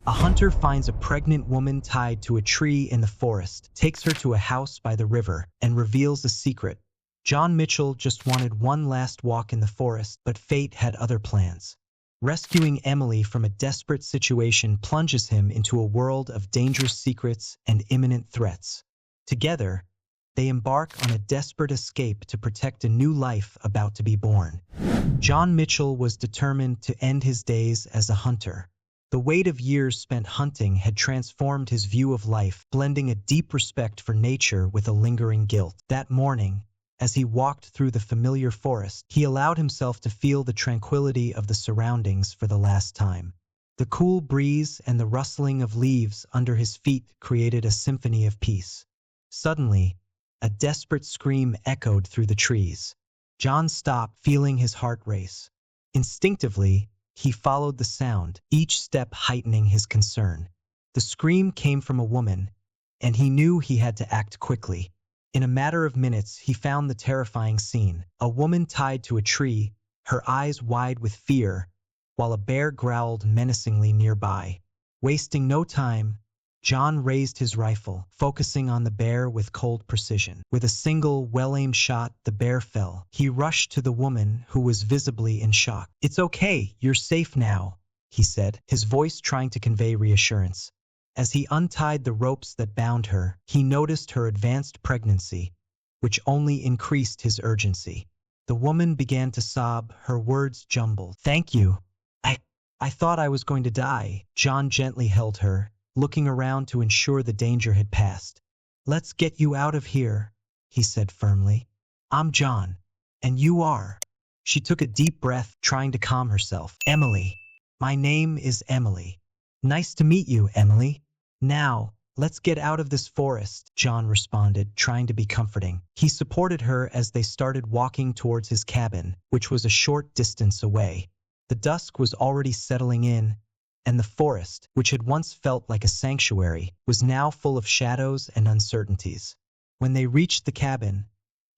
A hunter finds a pregnant woman tied to a tree in the forest, takes her to a house by the river, and reveals a secret. John Mitchell just wanted one last walk in the forest, but fate had other plans. Rescuing Emily from a desperate situation plunges him into a world of dangerous secrets and imminent threats. Together, they embark on a desperate escape to protect a new life about to be born. John Mitchell was determined to end his days as a hunter. The weight of years spent hunting had transformed his view of life, blending a deep respect for nature with a lingering guilt. That morning, as he walked through the familiar forest, he allowed himself to feel the tranquility of the surroundings for the last time. The cool breeze and the rustling of leaves under his feet created a symphony of peace. Suddenly, a desperate scream echoed through the trees. John stopped, feeling his heart race. Instinctively, he followed the sound, each step heightening his concern. The scream came from a woman, and he knew he had to act quickly. In a matter of minutes, he found the terrifying scene. A woman tied to a tree, her eyes wide with fear, while a bear growled menacingly nearby. Wasting no time, John raised his rifle, focusing on the bear with cold precision. With a single, well-aimed shot, the bear fell. He rushed to the woman, who was visibly in shock. "It's okay, you're safe now," he said, his voice trying to convey reassurance. As he untied the ropes that bound her, he noticed her advanced pregnancy, which only increased his urgency. The woman began to sob, her words jumbled. "Thank you. I thought I was going to die." John gently held her, looking around to ensure the danger had passed. "Let's get you out of here," he said firmly. "I'm John. And you are." She took a deep breath, trying to calm herself. "Emily. My name is Emily." "Nice to meet you, Emily. Now, let's get out of this forest," John responded, trying to be comforting. He supported her as they started walking towards his cabin, which was a short distance away. The dusk was already settling in, and the forest, which had once felt like a sanctuary, was now full of shadows and uncertainties. When they reached the cabin,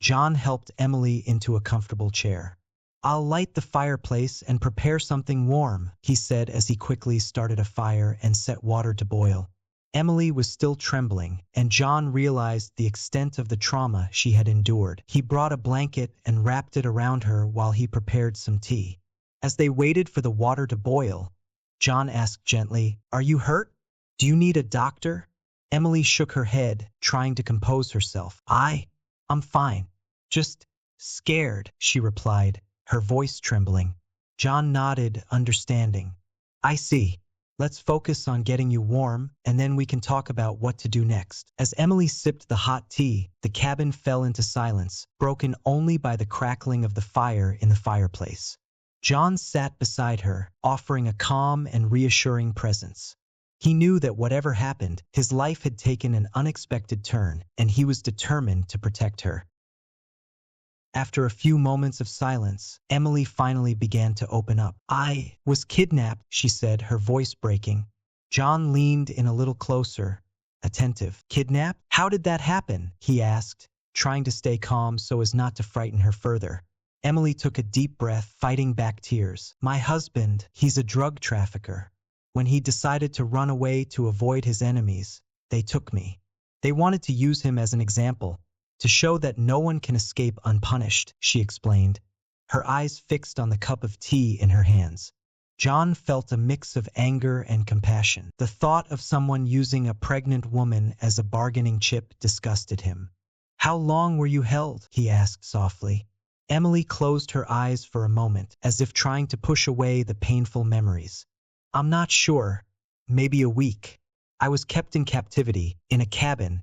John helped Emily into a comfortable chair. "I'll light the fireplace and prepare something warm," he said as he quickly started a fire and set water to boil. Emily was still trembling, and John realized the extent of the trauma she had endured. He brought a blanket and wrapped it around her while he prepared some tea. As they waited for the water to boil, John asked gently, "Are you hurt? Do you need a doctor?" Emily shook her head, trying to compose herself. I'm fine. Just scared," she replied, her voice trembling. John nodded, understanding. "I see. Let's focus on getting you warm, and then we can talk about what to do next." As Emily sipped the hot tea, the cabin fell into silence, broken only by the crackling of the fire in the fireplace. John sat beside her, offering a calm and reassuring presence. He knew that whatever happened, his life had taken an unexpected turn, and he was determined to protect her. After a few moments of silence, Emily finally began to open up. "I was kidnapped," she said, her voice breaking. John leaned in a little closer, attentive. "Kidnapped? How did that happen?" he asked, trying to stay calm so as not to frighten her further. Emily took a deep breath, fighting back tears. "My husband, he's a drug trafficker. When he decided to run away to avoid his enemies, they took me. They wanted to use him as an example, to show that no one can escape unpunished," she explained, her eyes fixed on the cup of tea in her hands. John felt a mix of anger and compassion. The thought of someone using a pregnant woman as a bargaining chip disgusted him. "How long were you held?" he asked softly. Emily closed her eyes for a moment, as if trying to push away the painful memories. "I'm not sure. Maybe a week. I was kept in captivity, in a cabin,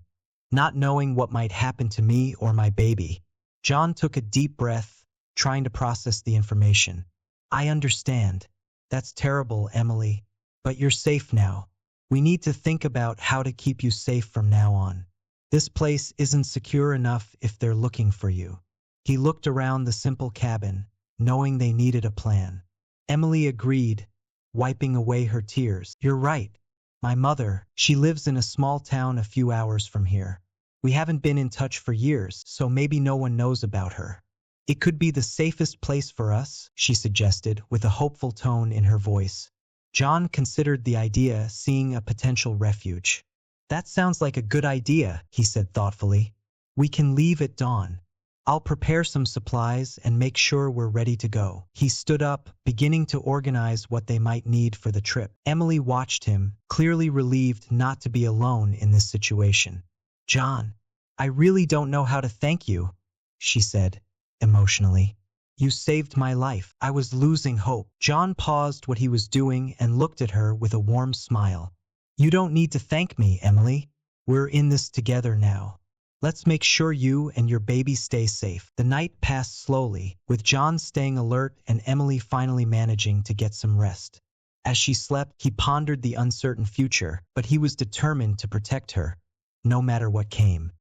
not knowing what might happen to me or my baby." John took a deep breath, trying to process the information. "I understand. That's terrible, Emily. But you're safe now. We need to think about how to keep you safe from now on. This place isn't secure enough if they're looking for you." He looked around the simple cabin, knowing they needed a plan. Emily agreed, wiping away her tears. "You're right. My mother, she lives in a small town a few hours from here. We haven't been in touch for years, so maybe no one knows about her. It could be the safest place for us," she suggested, with a hopeful tone in her voice. John considered the idea, seeing a potential refuge. That sounds like a good idea, he said thoughtfully. We can leave at dawn. I'll prepare some supplies and make sure we're ready to go. He stood up, beginning to organize what they might need for the trip. Emily watched him, clearly relieved not to be alone in this situation. John, I really don't know how to thank you, she said, emotionally. You saved my life. I was losing hope. John paused what he was doing and looked at her with a warm smile. You don't need to thank me, Emily. We're in this together now. Let's make sure you and your baby stay safe. The night passed slowly, with John staying alert and Emily finally managing to get some rest. As she slept, he pondered the uncertain future, but he was determined to protect her, no matter what came.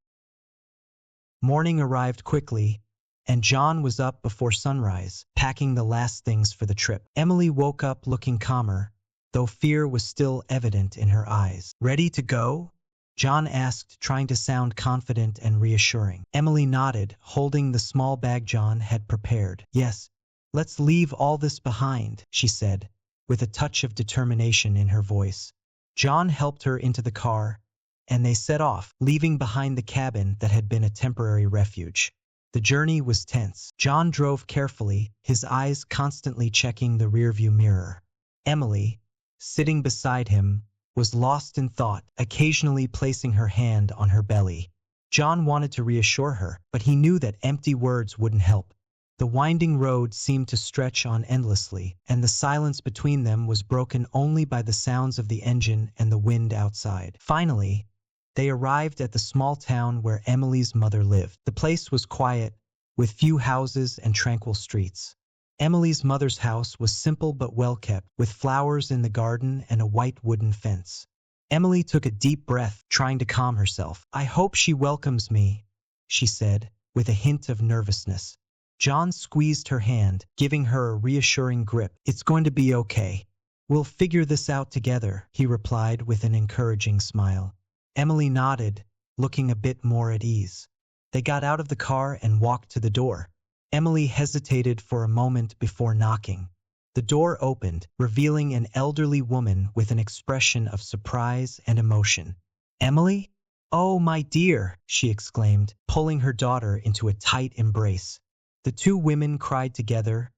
Morning arrived quickly, and John was up before sunrise, packing the last things for the trip. Emily woke up looking calmer, though fear was still evident in her eyes. Ready to go? John asked, trying to sound confident and reassuring. Emily nodded, holding the small bag John had prepared. Yes, let's leave all this behind, she said, with a touch of determination in her voice. John helped her into the car, and they set off, leaving behind the cabin that had been a temporary refuge. The journey was tense. John drove carefully, his eyes constantly checking the rearview mirror. Emily, sitting beside him, was lost in thought, occasionally placing her hand on her belly. John wanted to reassure her, but he knew that empty words wouldn't help. The winding road seemed to stretch on endlessly, and the silence between them was broken only by the sounds of the engine and the wind outside. Finally, they arrived at the small town where Emily's mother lived. The place was quiet, with few houses and tranquil streets. Emily's mother's house was simple but well kept, with flowers in the garden and a white wooden fence. Emily took a deep breath, trying to calm herself. I hope she welcomes me, she said, with a hint of nervousness. John squeezed her hand, giving her a reassuring grip. It's going to be okay. We'll figure this out together, he replied with an encouraging smile. Emily nodded, looking a bit more at ease. They got out of the car and walked to the door. Emily hesitated for a moment before knocking. The door opened, revealing an elderly woman with an expression of surprise and emotion. Emily? Oh, my dear, she exclaimed, pulling her daughter into a tight embrace. The two women cried together,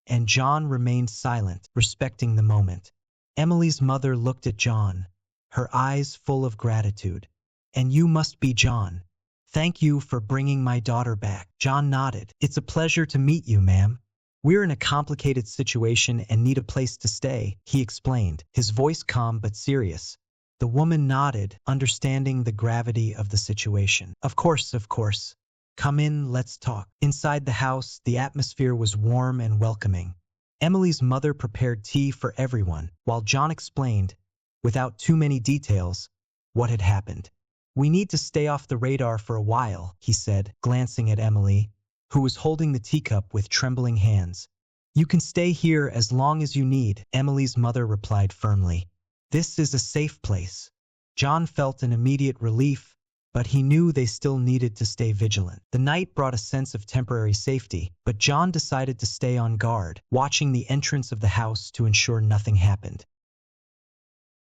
and John remained silent, respecting the moment. Emily's mother looked at John, her eyes full of gratitude. And you must be John. Thank you for bringing my daughter back. John nodded. It's a pleasure to meet you, ma'am. We're in a complicated situation and need a place to stay, he explained, his voice calm but serious. The woman nodded, understanding the gravity of the situation. Of course. Come in, let's talk. Inside the house, the atmosphere was warm and welcoming. Emily's mother prepared tea for everyone, while John explained, without too many details, what had happened. We need to stay off the radar for a while, he said, glancing at Emily, who was holding the teacup with trembling hands. You can stay here as long as you need, Emily's mother replied firmly. This is a safe place. John felt an immediate relief, but he knew they still needed to stay vigilant. The night brought a sense of temporary safety, but John decided to stay on guard, watching the entrance of the house to ensure nothing happened.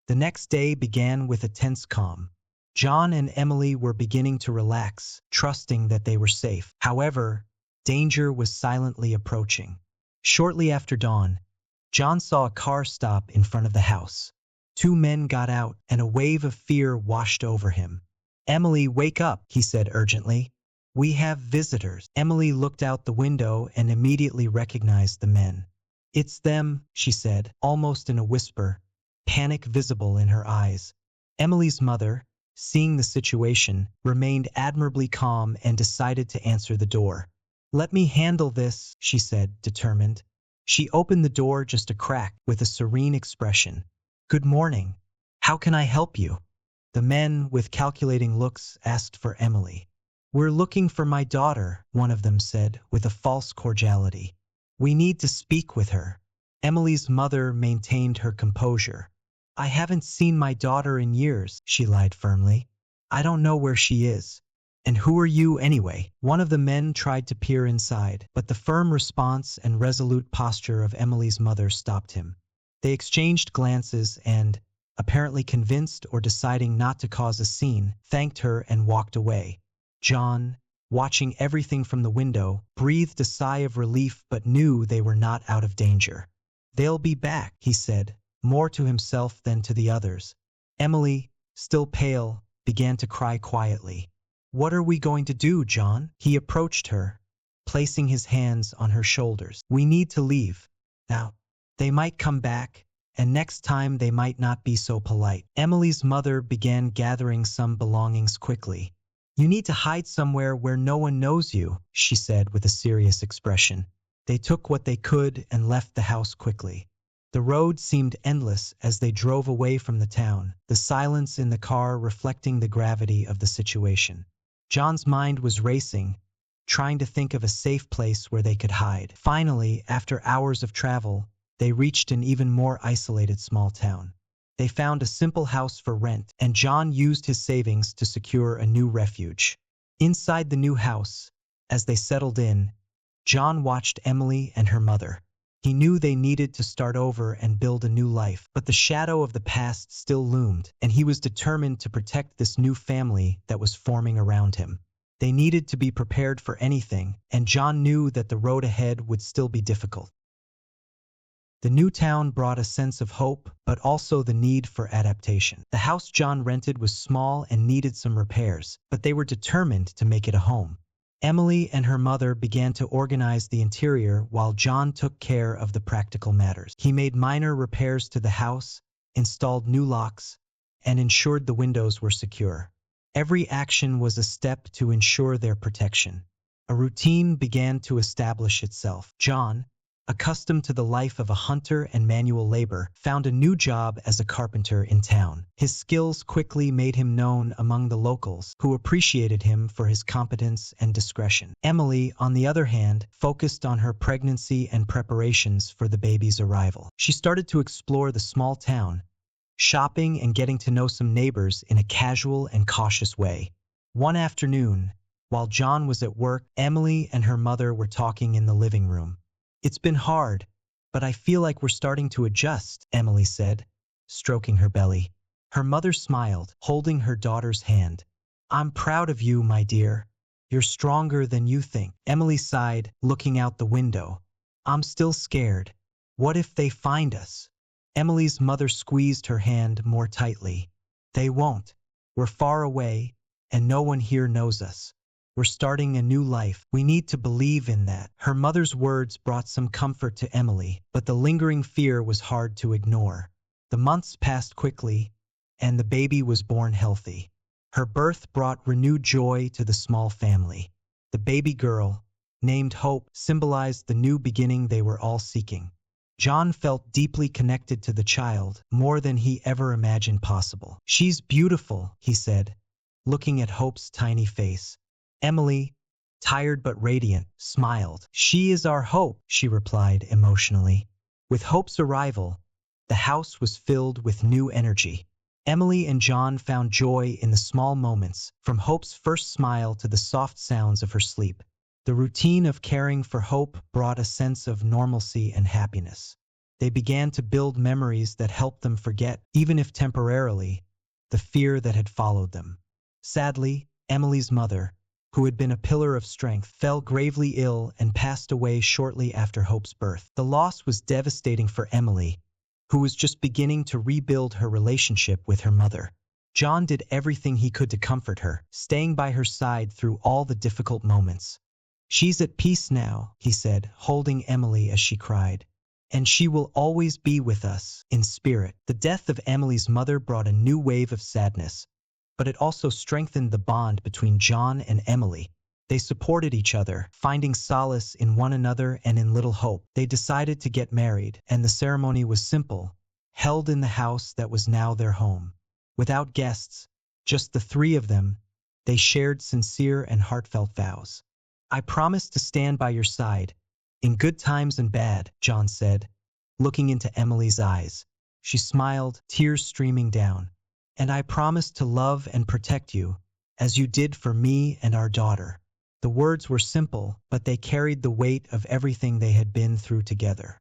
The next day began with a tense calm. John and Emily were beginning to relax, trusting that they were safe. However, danger was silently approaching. Shortly after dawn, John saw a car stop in front of the house. Two men got out, and a wave of fear washed over him. Emily, wake up, he said urgently. We have visitors. Emily looked out the window and immediately recognized the men. It's them, she said, almost in a whisper, panic visible in her eyes. Emily's mother, seeing the situation, remained admirably calm and decided to answer the door. Let me handle this, she said, determined. She opened the door just a crack with a serene expression. Good morning. How can I help you? The men, with calculating looks, asked for Emily. We're looking for my daughter, one of them said, with a false cordiality. We need to speak with her. Emily's mother maintained her composure. I haven't seen my daughter in years, she lied firmly. I don't know where she is. And who are you anyway? One of the men tried to peer inside, but the firm response and resolute posture of Emily's mother stopped him. They exchanged glances and, apparently convinced or deciding not to cause a scene, thanked her and walked away. John, watching everything from the window, breathed a sigh of relief but knew they were not out of danger. "They'll be back," he said, more to himself than to the others. Emily, still pale, began to cry quietly. "What are we going to do, John?" He approached her, placing his hands on her shoulders. "We need to leave. Now, they might come back, and next time they might not be so polite." Emily's mother began gathering some belongings quickly. "You need to hide somewhere where no one knows you," she said with a serious expression. They took what they could and left the house quickly. The road seemed endless as they drove away from the town, the silence in the car reflecting the gravity of the situation. John's mind was racing, trying to think of a safe place where they could hide. Finally, after hours of travel, they reached an even more isolated small town. They found a simple house for rent, and John used his savings to secure a new refuge. Inside the new house, as they settled in, John watched Emily and her mother. He knew they needed to start over and build a new life, but the shadow of the past still loomed, and he was determined to protect this new family that was forming around him. They needed to be prepared for anything, and John knew that the road ahead would still be difficult. The new town brought a sense of hope, but also the need for adaptation. The house John rented was small and needed some repairs, but they were determined to make it a home. Emily and her mother began to organize the interior while John took care of the practical matters. He made minor repairs to the house, installed new locks, and ensured the windows were secure. Every action was a step to ensure their protection. A routine began to establish itself. John, accustomed to the life of a hunter and manual labor, found a new job as a carpenter in town. His skills quickly made him known among the locals, who appreciated him for his competence and discretion. Emily, on the other hand, focused on her pregnancy and preparations for the baby's arrival. She started to explore the small town, shopping and getting to know some neighbors in a casual and cautious way. One afternoon, while John was at work, Emily and her mother were talking in the living room. "It's been hard, but I feel like we're starting to adjust," Emily said, stroking her belly. Her mother smiled, holding her daughter's hand. "I'm proud of you, my dear. You're stronger than you think." Emily sighed, looking out the window. "I'm still scared. What if they find us?" Emily's mother squeezed her hand more tightly. "They won't. We're far away, and no one here knows us. We're starting a new life. We need to believe in that." Her mother's words brought some comfort to Emily, but the lingering fear was hard to ignore. The months passed quickly, and the baby was born healthy. Her birth brought renewed joy to the small family. The baby girl, named Hope, symbolized the new beginning they were all seeking. John felt deeply connected to the child, more than he ever imagined possible. "She's beautiful," he said, looking at Hope's tiny face. Emily, tired but radiant, smiled. "She is our hope," she replied emotionally. With Hope's arrival, the house was filled with new energy. Emily and John found joy in the small moments, from Hope's first smile to the soft sounds of her sleep. The routine of caring for Hope brought a sense of normalcy and happiness. They began to build memories that helped them forget, even if temporarily, the fear that had followed them. Sadly, Emily's mother, who had been a pillar of strength, fell gravely ill and passed away shortly after Hope's birth. The loss was devastating for Emily, who was just beginning to rebuild her relationship with her mother. John did everything he could to comfort her, staying by her side through all the difficult moments. "She's at peace now," he said, holding Emily as she cried. "And she will always be with us, in spirit." The death of Emily's mother brought a new wave of sadness, but it also strengthened the bond between John and Emily. They supported each other, finding solace in one another and in little hope. They decided to get married, and the ceremony was simple, held in the house that was now their home. Without guests, just the three of them, they shared sincere and heartfelt vows. "I promise to stand by your side, in good times and bad," John said, looking into Emily's eyes. She smiled, tears streaming down. "And I promise to love and protect you, as you did for me and our daughter." The words were simple, but they carried the weight of everything they had been through together.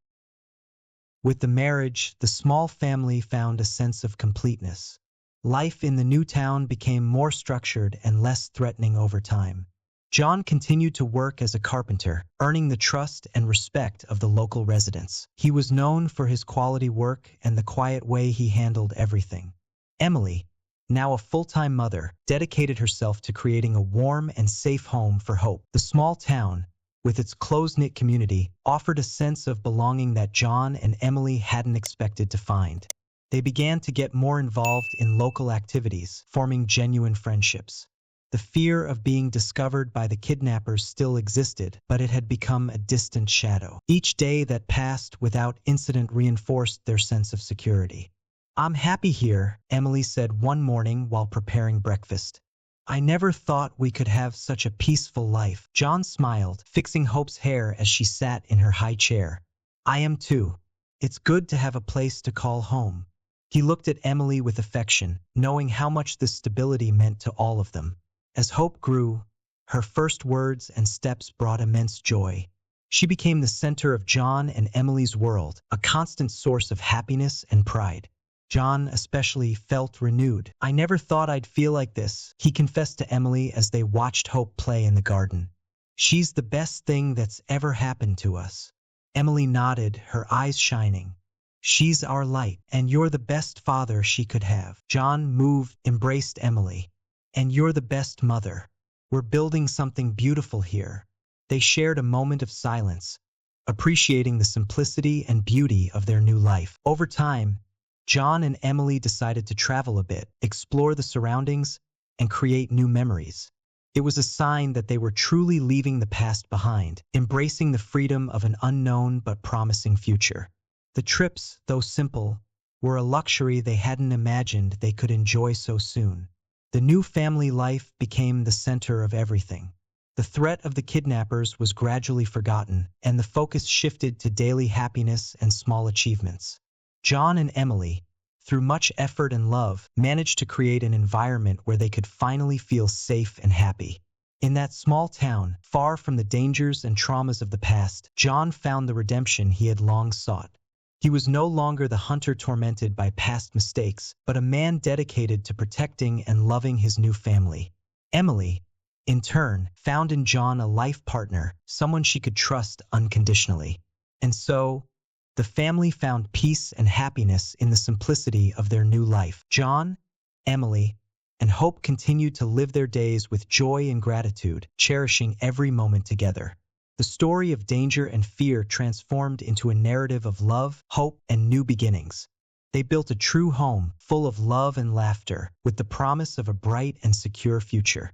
With the marriage, the small family found a sense of completeness. Life in the new town became more structured and less threatening over time. John continued to work as a carpenter, earning the trust and respect of the local residents. He was known for his quality work and the quiet way he handled everything. Emily, now a full-time mother, dedicated herself to creating a warm and safe home for Hope. The small town, with its close-knit community, offered a sense of belonging that John and Emily hadn't expected to find. They began to get more involved in local activities, forming genuine friendships. The fear of being discovered by the kidnappers still existed, but it had become a distant shadow. Each day that passed without incident reinforced their sense of security. "I'm happy here," Emily said one morning while preparing breakfast. "I never thought we could have such a peaceful life." John smiled, fixing Hope's hair as she sat in her high chair. "I am too. It's good to have a place to call home." He looked at Emily with affection, knowing how much this stability meant to all of them. As Hope grew, her first words and steps brought immense joy. She became the center of John and Emily's world, a constant source of happiness and pride. John especially felt renewed. "I never thought I'd feel like this," he confessed to Emily as they watched Hope play in the garden. "She's the best thing that's ever happened to us." Emily nodded, her eyes shining. "She's our light, and you're the best father she could have." John moved, embraced Emily. "And you're the best mother. We're building something beautiful here." They shared a moment of silence, appreciating the simplicity and beauty of their new life. Over time, John and Emily decided to travel a bit, explore the surroundings, and create new memories. It was a sign that they were truly leaving the past behind, embracing the freedom of an unknown but promising future. The trips, though simple, were a luxury they hadn't imagined they could enjoy so soon. The new family life became the center of everything. The threat of the kidnappers was gradually forgotten, and the focus shifted to daily happiness and small achievements. John and Emily, through much effort and love, managed to create an environment where they could finally feel safe and happy. In that small town, far from the dangers and traumas of the past, John found the redemption he had long sought. He was no longer the hunter tormented by past mistakes, but a man dedicated to protecting and loving his new family. Emily, in turn, found in John a life partner, someone she could trust unconditionally. And so, the family found peace and happiness in the simplicity of their new life. John, Emily, and Hope continued to live their days with joy and gratitude, cherishing every moment together. The story of danger and fear transformed into a narrative of love, hope, and new beginnings. They built a true home, full of love and laughter, with the promise of a bright and secure future.